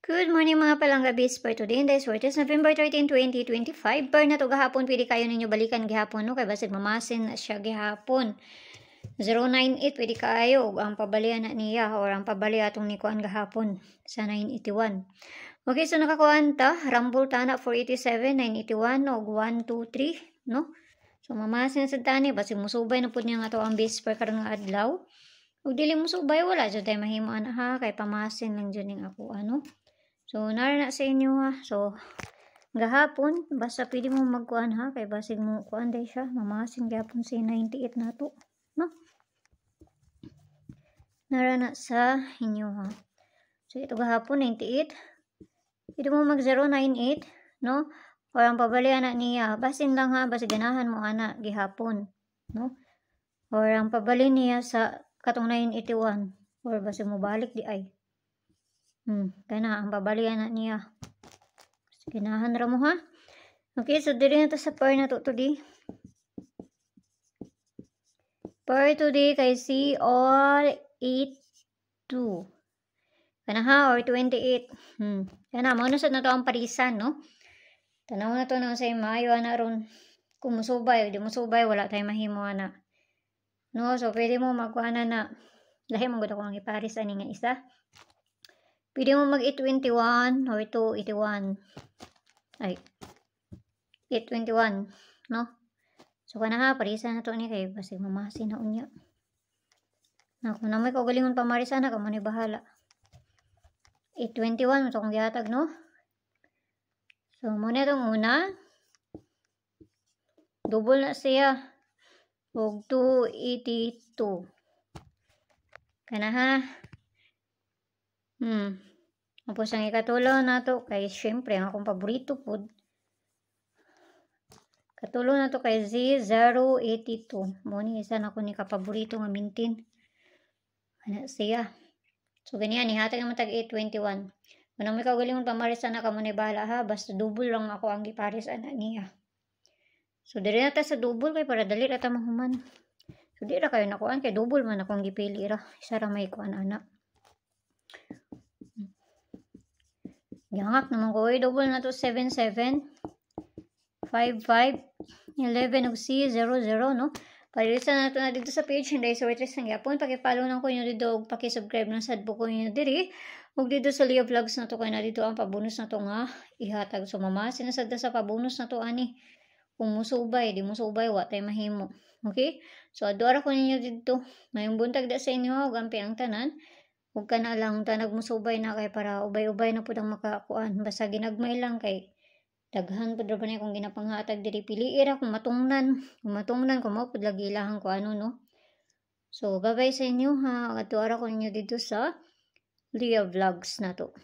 Good morning mga palangga bis for today. In this word is November 13, 2025. Bar na to gahapon, pwede kayo ninyo balikan gihapon, no? Kaya basig mamasin na siya gihapon. 098, pwede kayo. Ang pabalian na niya, or ang pabalian atong nikuan gahapon sa 981. Okay, so nakakuan ta. Rumble tana 487, 981, o 123, no? So mamasin sa tani, basig musubay na po niya nga to ang bis per karong adlaw. Ug dili musubay, wala dyan tayo mahimuan ha. Kay pamasin lang dyan yung ako, ano? So, narana sa inyo ha. So, gahapon, basta pwede mo magkuhan ha. Kay basig mo kuhan day siya. Mamasin gahapon si 98 na to. No? Narana sa inyo ha. So, ito gahapon, 98. Pwede mo mag 098. No? O ang pabalian na niya. Basin lang ha. Basta ganahan mo ana gihapon. No? O ang pabali niya sa katong 981. Or basta mo balik di ay. Kaya na, ang babalian na niya. Ginahan ra mo ha. Okay, so dili na to sa per na to today. Per today kay C all 82. Kana ha, or 28. Kaya na, muna sa na to ang parisan, no? Tanaw na to na sa Mayo na ron. Kung musubay, di musubay, wala tayong mahimo na. No, so pwede mo magkuha na. Lahi mong gusto ko ang iparis ani nga isa. Pwede mo mag 821 or 281. Ay, 821, no? So, kana ha, parisa na to ni kay basig mamasin na unya. Na kung naman ko galingon pamarisa na, kamo ni bahala. 821, ito kong gihatag, no? So, muna itong una. Double na siya. Og 282. Kana ha. Tapos ang ikatulong na to kay syempre ang akong paborito po. Katulong na to kay Z082. Muna isa na ko ni kapaborito nga mintin. Ano siya. So ganyan ni hatag naman tag 821. Kung may kaugalingon pamarisa na kamo ni bahala ha. Basta double lang ako ang giparisa na niya. So dili na ta sa double kay para dali ra ta mahuman. So di ra kayo nakuan kay double man akong gipili ra. Isa ra may kuan ana. Yangak naman ko. Double na to 77, 55, 11 ug C00, no? Palilisan na to na dito sa page. Hindi sa waitress ng yapon. Pakipollow lang ko nyo dito. Pakisubscribe ng sadbo ko nyo diri. Ug dito sa Leo Vlogs na to kaya na dito ang pabonus na to nga ihatag. So mama, sinasada sa pabonus na to ani. Kung musubay, di musubay, wa tayo mahimo. Okay? So adora ko ninyo dito. Ngayong buntag da sa inyo. Ug ampi ang tanan. Huwag ka na lang tanag musubay na kay para ubay-ubay na po ang makakuan. Basta ginagmay lang kay daghan po ba niya kung ginapanghatag diri piliira kung matungnan. Kung matungnan, kung mo po lagi ilahan ko ano, no? So, bye-bye sa inyo ha. Atuara ko ninyo dito sa Leo Vlogs na to.